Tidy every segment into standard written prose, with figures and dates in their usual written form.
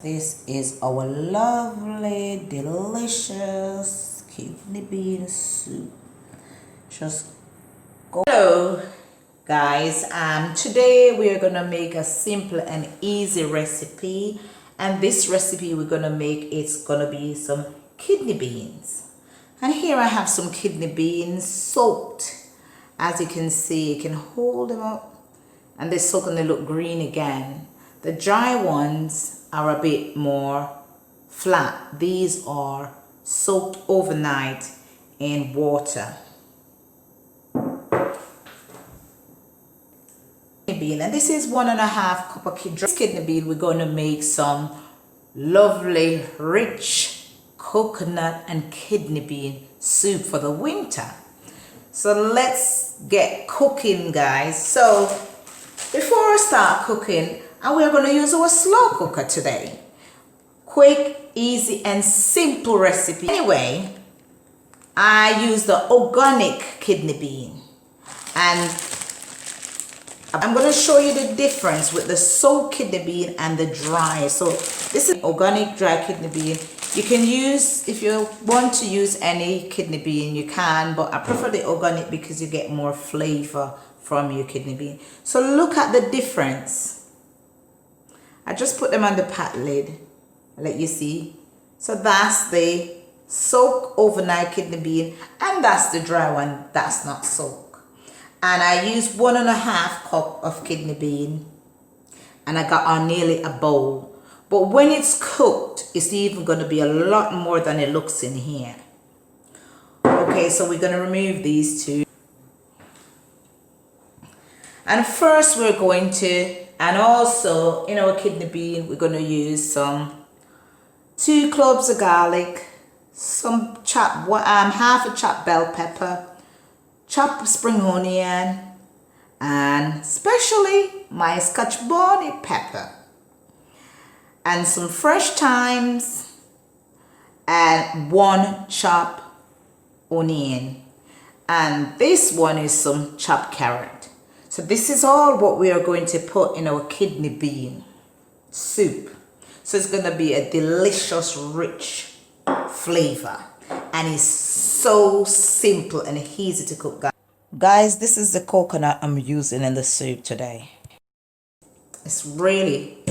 This is our lovely, delicious kidney bean soup. Just go. Hello guys, today we are gonna make a simple and easy recipe, and this recipe we're gonna make, it's gonna be some kidney beans. And here I have some kidney beans soaked. As you can see, you can hold them up and they're soaked and they look green again. The dry ones are a bit more flat. These are soaked overnight in water. And this is 1.5 cup of kidney bean. We're going to make some lovely rich coconut and kidney bean soup for the winter. So let's get cooking, guys. So before I start cooking, and we are going to use our slow cooker today. Quick, easy, and simple recipe. Anyway, I use the organic kidney bean. And I'm going to show you the difference with the soaked kidney bean and the dry. So this is organic dry kidney bean. You can use, if you want to use any kidney bean, you can. But I prefer the organic because you get more flavor from your kidney bean. So look at the difference. I just put them on the pot lid, let you see. So that's the soak overnight kidney bean, and that's the dry one that's not soaked. And I used 1.5 cup of kidney bean, and I got on nearly a bowl. But when it's cooked, it's even going to be a lot more than it looks in here. Okay, so we're going to remove these two. And first we're going to, and also in our kidney bean, we're going to use some 2 cloves of garlic, some half a chopped bell pepper, chopped spring onion, and especially my scotch bonnet pepper, and some fresh thymes, and 1 chopped onion, and this one is some chopped carrot. So this is all what we are going to put in our kidney bean soup. So it's going to be a delicious, rich flavor. And it's so simple and easy to cook. Guys, this is the coconut I'm using in the soup today. It's really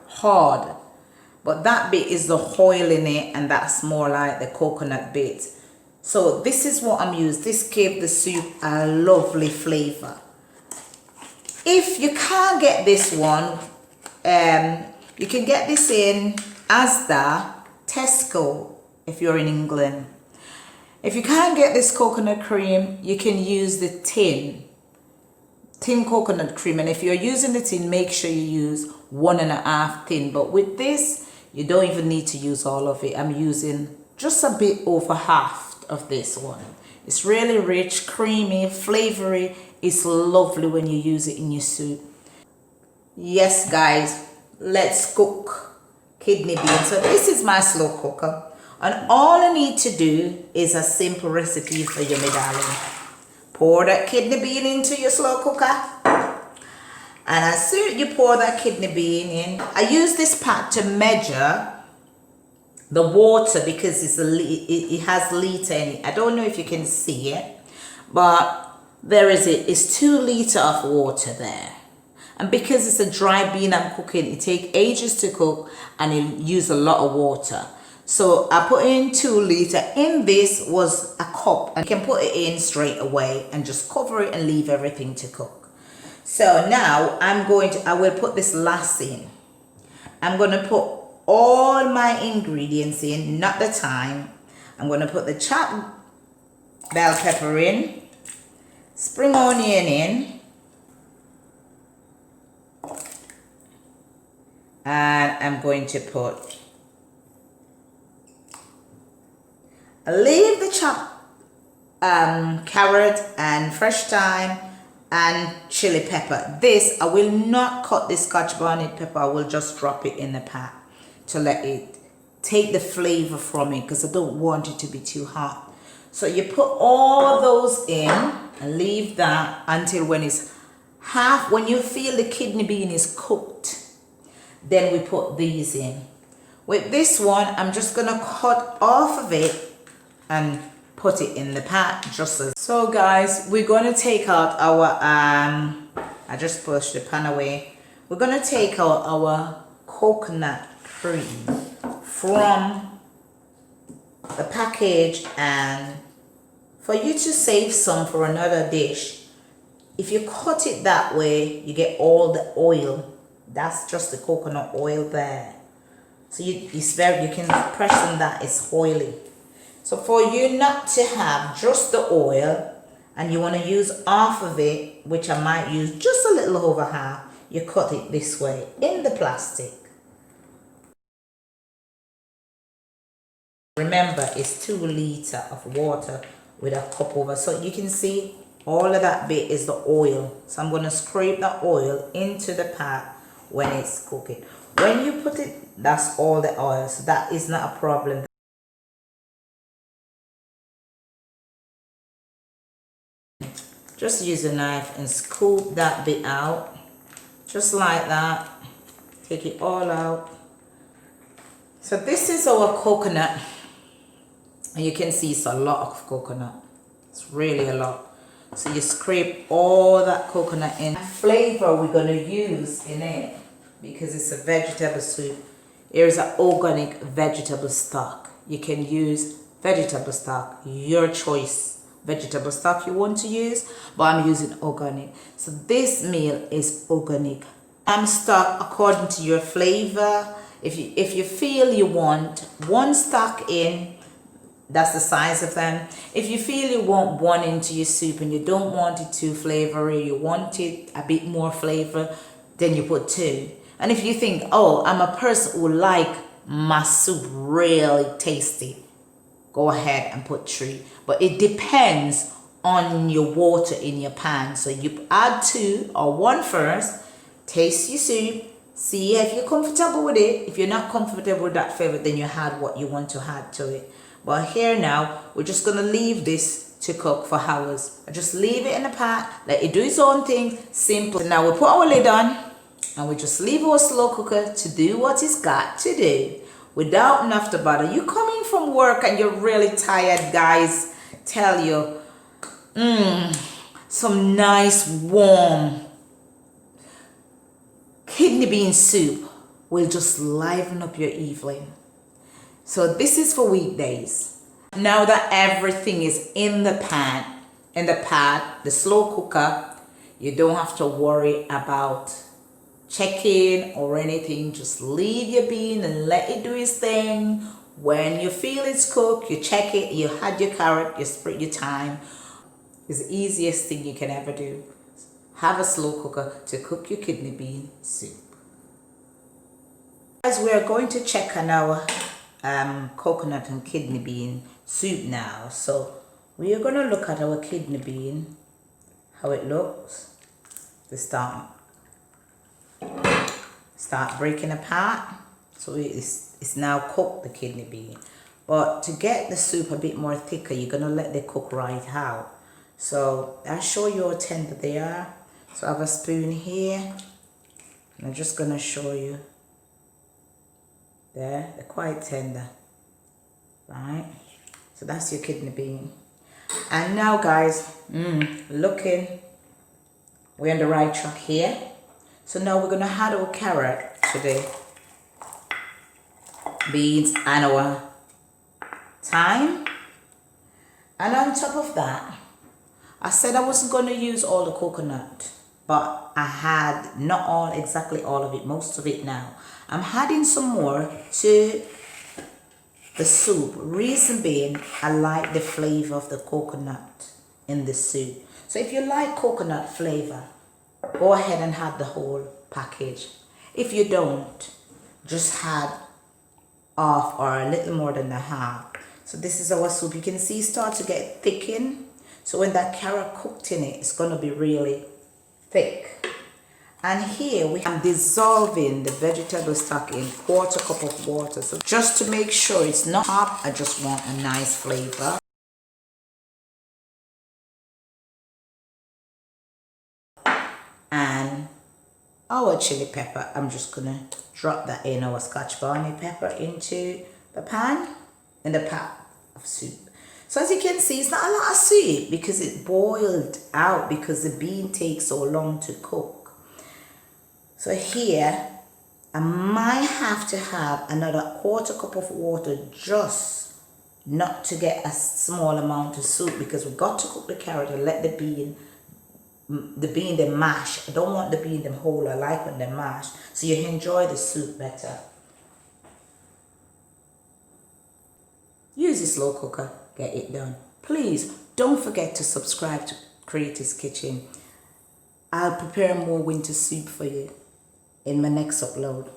hard. But that bit is the oil in it, and that's more like the coconut bit. So this is what I'm using. This gave the soup a lovely flavor. If you can't get this one, you can get this in Asda, Tesco, if you're in England. If you can't get this coconut cream, you can use the tin coconut cream. And if you're using the tin, make sure you use 1.5 tin. But with this, you don't even need to use all of it. I'm using just a bit over half of this one. It's really rich, creamy, flavory. It's lovely when you use it in your soup. Yes, guys, let's cook kidney beans. So this is my slow cooker. And all I need to do is a simple recipe for you, my darling. Pour that kidney bean into your slow cooker. And as soon as you pour that kidney bean in, I use this pot to measure the water because it has litre in it. I don't know if you can see it, but there is it. It's 2 litres of water there. And because it's a dry bean I'm cooking, it takes ages to cook and it use a lot of water. So I put in 2 litres. In this was a cup, and you can put it in straight away and just cover it and leave everything to cook. So now I will put this last in. I'm going to put all my ingredients in, not the thyme. I'm going to put the chopped bell pepper in, spring onion in, and I'm going to leave the chopped carrot and fresh thyme and chili pepper. This, I will not cut the scotch bonnet pepper. I will just drop it in the pot to let it take the flavor from it because I don't want it to be too hot. So you put all those in and leave that until when you feel the kidney bean is cooked. then we put these in. With this one, I'm just gonna cut off of it and put it in the pot just as. So guys, we're gonna take out our I just pushed the pan away. We're gonna take out our coconut cream from the package, and for you to save some for another dish, if you cut it that way, you get all the oil. That's just the coconut oil there. So you can press on that, it's oily. So for you not to have just the oil and you want to use half of it, which I might use just a little over half, you cut it this way in the plastic. Remember, it's 2 liters of water with a cup over. So you can see all of that bit is the oil. So I'm going to scrape the oil into the pot when it's cooking. When you put it, that's all the oil, so that is not a problem. Just use a knife and scoop that bit out, just like that. Take it all out. So this is our coconut, and you can see it's a lot of coconut. It's really a lot. So you scrape all that coconut in. Flavor we're going to use in it, because it's a vegetable soup, here's an organic vegetable stock. You can use vegetable stock, your choice vegetable stock you want to use, but I'm using organic. So this meal is organic. Stock according to your flavor. If you feel you want 1 stock in, that's the size of them. If you feel you want 1 into your soup and you don't want it too flavory, you want it a bit more flavor, then you put 2. And if you think, oh, I'm a person who like my soup really tasty, go ahead and put 3. But it depends on your water in your pan. So you add 2 or 1 first, taste your soup, see if you're comfortable with it. If you're not comfortable with that flavor, then you add what you want to add to it. But here now, we're just gonna leave this to cook for hours. I just leave it in the pot, let it do its own thing, simple. So now we put our lid on, and we just leave our slow cooker to do what it's got to do without enough to bother. You coming from work and you're really tired, guys, tell you, some nice warm kidney bean soup will just liven up your evening. So this is for weekdays. Now that everything is in the pan, in the pot, the slow cooker, you don't have to worry about checking or anything. Just leave your bean and let it do its thing. When you feel it's cooked, you check it, you add your carrot, you spread your thyme. It's the easiest thing you can ever do. Have a slow cooker to cook your kidney bean soup. Guys, we are going to check on our coconut and kidney bean soup now. So we are going to look at our kidney bean, how it looks. We start breaking apart. So it's now cooked, the kidney bean. But to get the soup a bit more thicker, you're going to let it cook right out. So I'll show you how tender they are. So I have a spoon here, and I'm just going to show you. There, they're quite tender, right? So that's your kidney bean. And now, guys, looking, we're on the right track here. So now we're going to add our carrot to the beans and our thyme. And on top of that, I said I wasn't going to use all the coconut, but I had not exactly all of it, most of it now. I'm adding some more to the soup. Reason being, I like the flavor of the coconut in the soup. So if you like coconut flavor, go ahead and add the whole package. If you don't, just add half or a little more than a half. So this is our soup. You can see it start to get thickened. So when that carrot cooked in it, it's going to be really thick. And here I'm dissolving the vegetable stock in 1/4 cup of water. So just to make sure it's not hot, I just want a nice flavor. And our chili pepper. I'm just gonna drop that in our scotch bonnet pepper into the pan, in the pot of soup. So as you can see, it's not a lot of soup because it boiled out because the bean takes so long to cook. So here, I might have to have another quarter cup of water just not to get a small amount of soup, because we've got to cook the carrot and let the bean them mash. I don't want the bean them whole. I like when they're mashed, so you enjoy the soup better. Use a slow cooker, get it done. Please don't forget to subscribe to Creator's Kitchen. I'll prepare more winter soup for you in my next upload.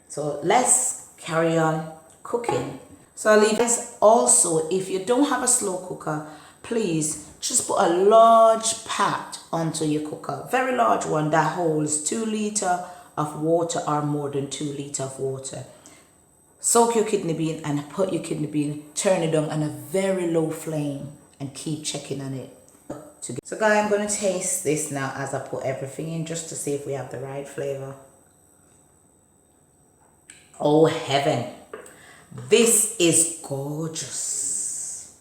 So let's carry on cooking. So I'll leave this. Also, if you don't have a slow cooker, please just put a large pot onto your cooker, very large one that holds 2 liters of water or more than 2 liters of water. Soak your kidney bean and put your kidney bean, turn it on a very low flame and keep checking on it. So guys, I'm going to taste this now as I put everything in, just to see if we have the right flavor. Oh heaven, this is gorgeous.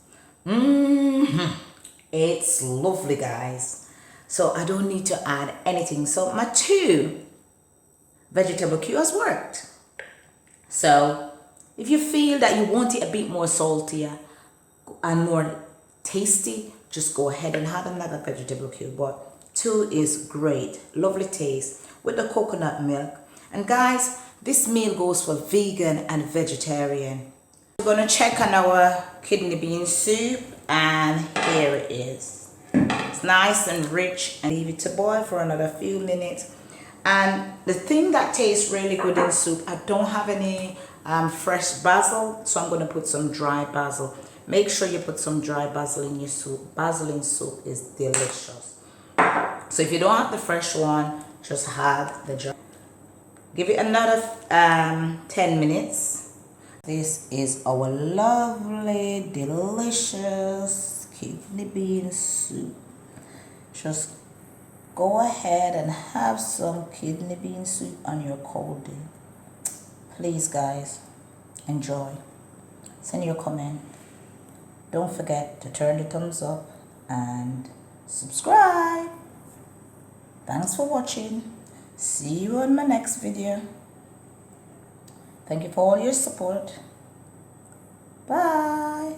It's lovely, guys. So I don't need to add anything. So my 2 vegetable cubes worked. So if you feel that you want it a bit more saltier and more tasty, just go ahead and add another vegetable cube. But 2 is great, lovely taste with the coconut milk. And guys, this meal goes for vegan and vegetarian. We're gonna check on our kidney bean soup, and here it is. It's nice and rich, and leave it to boil for another few minutes. And the thing that tastes really good in soup, I don't have any fresh basil, so I'm going to put some dry basil. Make sure you put some dry basil in your soup. Basil in soup is delicious. So if you don't have the fresh one, just add the dry. Give it another 10 minutes. This is our lovely, delicious kidney bean soup. Just go ahead and have some kidney bean soup on your cold day. Please guys, enjoy. Send your comment. Don't forget to turn the thumbs up and subscribe. Thanks for watching. See you on my next video. Thank you for all your support. Bye.